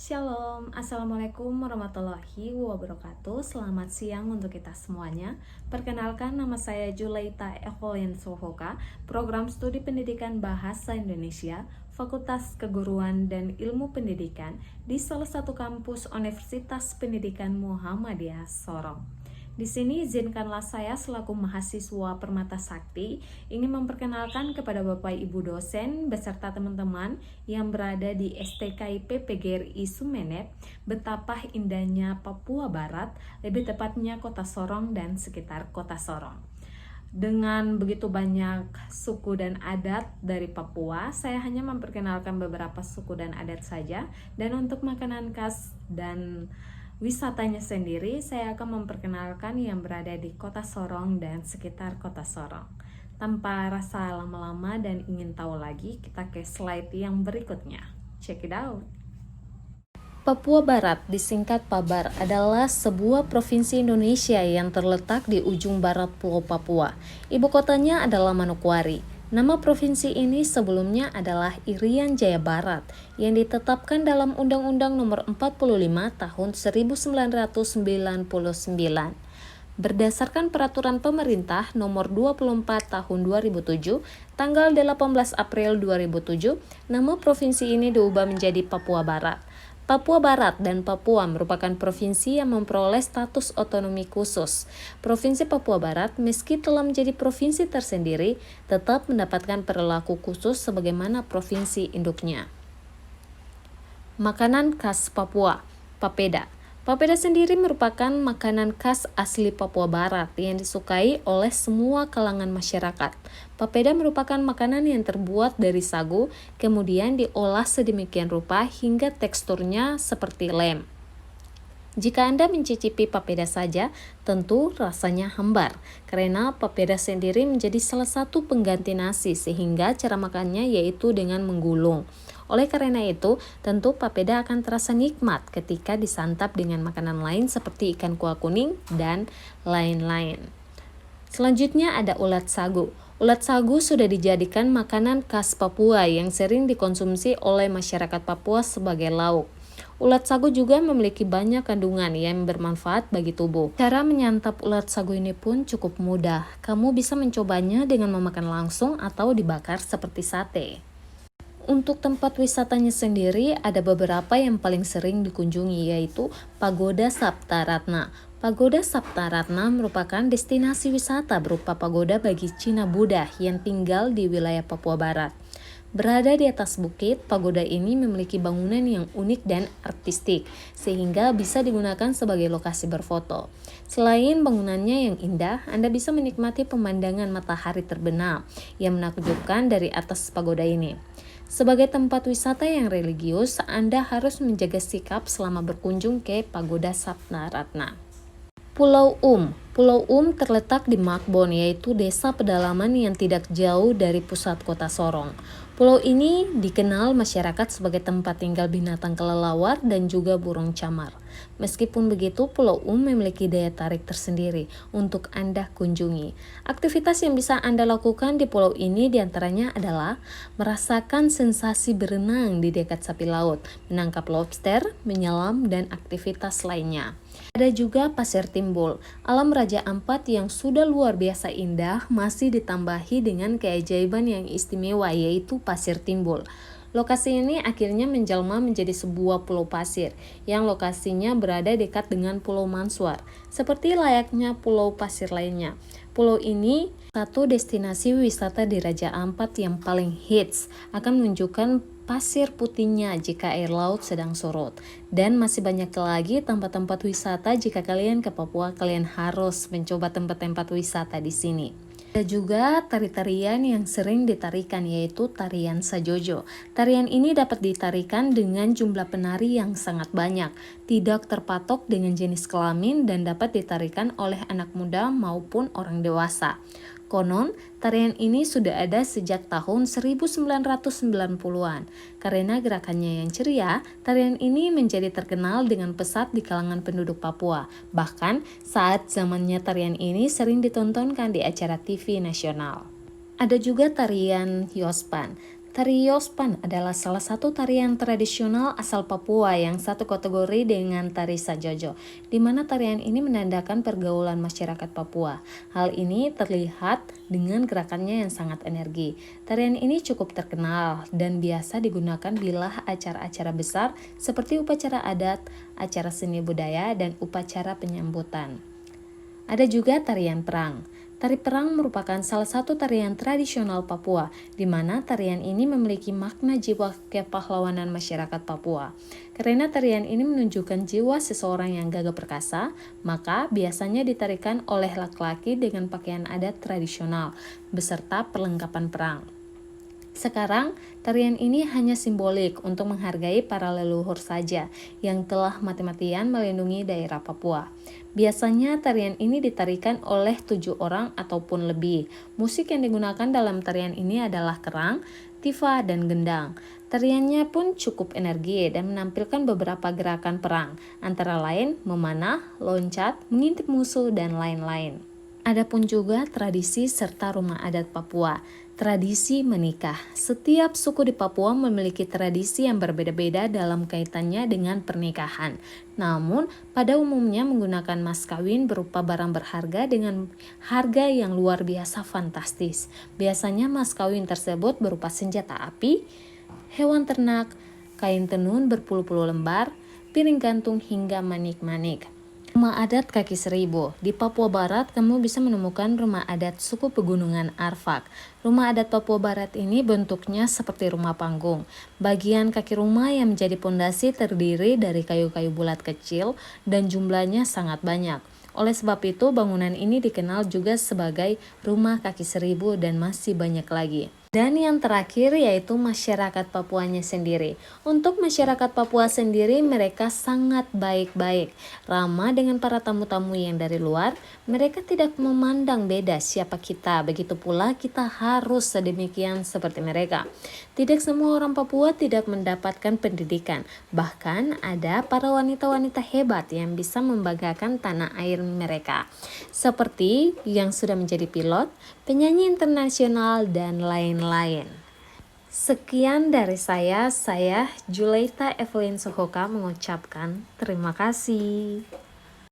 Shalom, Assalamualaikum warahmatullahi wabarakatuh. Selamat siang untuk kita semuanya. Perkenalkan, nama saya Julaita Evelyn Sohoka, Program Studi Pendidikan Bahasa Indonesia, Fakultas Keguruan dan Ilmu Pendidikan di salah satu kampus Universitas Pendidikan Muhammadiyah Sorong. Di sini izinkanlah saya selaku mahasiswa Permata Sakti ingin memperkenalkan kepada Bapak Ibu dosen beserta teman-teman yang berada di STKIP PGRI Sumeneb betapa indahnya Papua Barat, lebih tepatnya Kota Sorong dan sekitar Kota Sorong. Dengan begitu banyak suku dan adat dari Papua, saya hanya memperkenalkan beberapa suku dan adat saja. Dan untuk makanan khas dan wisatanya sendiri, saya akan memperkenalkan yang berada di Kota Sorong dan sekitar Kota Sorong. Tanpa rasa lama-lama dan ingin tahu lagi, kita ke slide yang berikutnya. Check it out. Papua Barat, disingkat Pabar, adalah sebuah provinsi Indonesia yang terletak di ujung barat Pulau Papua. Ibu kotanya adalah Manokwari. Nama provinsi ini sebelumnya adalah Irian Jaya Barat yang ditetapkan dalam Undang-Undang Nomor 45 Tahun 1999. Berdasarkan Peraturan Pemerintah Nomor 24 Tahun 2007, tanggal 18 April 2007, nama provinsi ini diubah menjadi Papua Barat. Papua Barat dan Papua merupakan provinsi yang memperoleh status otonomi khusus. Provinsi Papua Barat, meski telah menjadi provinsi tersendiri, tetap mendapatkan perilaku khusus sebagaimana provinsi induknya. Makanan khas Papua, papeda. Papeda sendiri merupakan makanan khas asli Papua Barat yang disukai oleh semua kalangan masyarakat. Papeda merupakan makanan yang terbuat dari sagu, kemudian diolah sedemikian rupa hingga teksturnya seperti lem. Jika Anda mencicipi papeda saja, tentu rasanya hambar, karena papeda sendiri menjadi salah satu pengganti nasi sehingga cara makannya yaitu dengan menggulung. Oleh karena itu, tentu papeda akan terasa nikmat ketika disantap dengan makanan lain seperti ikan kuah kuning dan lain-lain. Selanjutnya ada ulat sagu. Ulat sagu sudah dijadikan makanan khas Papua yang sering dikonsumsi oleh masyarakat Papua sebagai lauk. Ulat sagu juga memiliki banyak kandungan yang bermanfaat bagi tubuh. Cara menyantap ulat sagu ini pun cukup mudah. Kamu bisa mencobanya dengan memakan langsung atau dibakar seperti sate. Untuk tempat wisatanya sendiri, ada beberapa yang paling sering dikunjungi, yaitu Pagoda Saptaratna. Pagoda Saptaratna merupakan destinasi wisata berupa pagoda bagi Cina Buddha yang tinggal di wilayah Papua Barat. Berada di atas bukit, pagoda ini memiliki bangunan yang unik dan artistik, sehingga bisa digunakan sebagai lokasi berfoto. Selain bangunannya yang indah, Anda bisa menikmati pemandangan matahari terbenam yang menakjubkan dari atas pagoda ini. Sebagai tempat wisata yang religius, Anda harus menjaga sikap selama berkunjung ke Pagoda Saptaratna. Pulau Pulau terletak di Makbon, yaitu desa pedalaman yang tidak jauh dari pusat kota Sorong. Pulau ini dikenal masyarakat sebagai tempat tinggal binatang kelelawar dan juga burung camar. Meskipun begitu, Pulau memiliki daya tarik tersendiri untuk Anda kunjungi. Aktivitas yang bisa Anda lakukan di pulau ini diantaranya adalah merasakan sensasi berenang di dekat sapi laut, menangkap lobster, menyelam, dan aktivitas lainnya. Ada juga Pasir Timbul. Alam Raja Ampat yang sudah luar biasa indah masih ditambahi dengan keajaiban yang istimewa, yaitu Pasir Timbul. Lokasi ini akhirnya menjelma menjadi sebuah pulau pasir yang lokasinya berada dekat dengan Pulau Mansuar, seperti layaknya pulau pasir lainnya. Pulau ini satu destinasi wisata di Raja Ampat yang paling hits, akan menunjukkan pasir putihnya jika air laut sedang surut. Dan masih banyak lagi tempat-tempat wisata. Jika kalian ke Papua, kalian harus mencoba tempat-tempat wisata di sini. Ada juga tari-tarian yang sering ditarikan, yaitu tarian Sajojo. Tarian ini dapat ditarikan dengan jumlah penari yang sangat banyak, tidak terpatok dengan jenis kelamin dan dapat ditarikan oleh anak muda maupun orang dewasa. Konon, tarian ini sudah ada sejak tahun 1990-an. Karena gerakannya yang ceria, tarian ini menjadi terkenal dengan pesat di kalangan penduduk Papua. Bahkan, saat zamannya tarian ini sering ditontonkan di acara TV nasional. Ada juga tarian Yospan. Tari Yospan adalah salah satu tarian tradisional asal Papua yang satu kategori dengan tari Sajojo, di mana tarian ini menandakan pergaulan masyarakat Papua. Hal ini terlihat dengan gerakannya yang sangat energi. Tarian ini cukup terkenal dan biasa digunakan bila acara-acara besar seperti upacara adat, acara seni budaya, dan upacara penyambutan. Ada juga tarian perang. Tari perang merupakan salah satu tarian tradisional Papua, di mana tarian ini memiliki makna jiwa kepahlawanan masyarakat Papua. Karena tarian ini menunjukkan jiwa seseorang yang gagah perkasa, maka biasanya ditarikan oleh laki-laki dengan pakaian adat tradisional, beserta perlengkapan perang. Sekarang, tarian ini hanya simbolik untuk menghargai para leluhur saja yang telah mati-matian melindungi daerah Papua. Biasanya tarian ini ditarikan oleh 7 orang ataupun lebih. Musik yang digunakan dalam tarian ini adalah kerang, tifa, dan gendang. Tariannya pun cukup energi dan menampilkan beberapa gerakan perang, antara lain memanah, loncat, mengintip musuh, dan lain-lain. Adapun juga tradisi serta rumah adat Papua. Tradisi menikah. Setiap suku di Papua memiliki tradisi yang berbeda-beda dalam kaitannya dengan pernikahan. Namun, pada umumnya menggunakan mas kawin berupa barang berharga dengan harga yang luar biasa fantastis. Biasanya mas kawin tersebut berupa senjata api, hewan ternak, kain tenun berpuluh-puluh lembar, piring gantung hingga manik-manik. Rumah adat kaki seribu. Di Papua Barat, kamu bisa menemukan rumah adat suku pegunungan Arfak. Rumah adat Papua Barat ini bentuknya seperti rumah panggung. Bagian kaki rumah yang menjadi pondasi terdiri dari kayu-kayu bulat kecil dan jumlahnya sangat banyak. Oleh sebab itu, bangunan ini dikenal juga sebagai rumah kaki seribu dan masih banyak lagi. Dan yang terakhir yaitu masyarakat Papuanya sendiri. Untuk masyarakat Papua sendiri, mereka sangat baik-baik, ramah dengan para tamu-tamu yang dari luar. Mereka tidak memandang beda siapa kita, begitu pula kita harus sedemikian seperti mereka. Tidak semua orang Papua tidak mendapatkan pendidikan, bahkan ada para wanita-wanita hebat yang bisa membanggakan tanah air mereka, seperti yang sudah menjadi pilot, penyanyi internasional, dan lain-lain. Sekian dari saya Juleita Evelyn Sohoka mengucapkan terima kasih.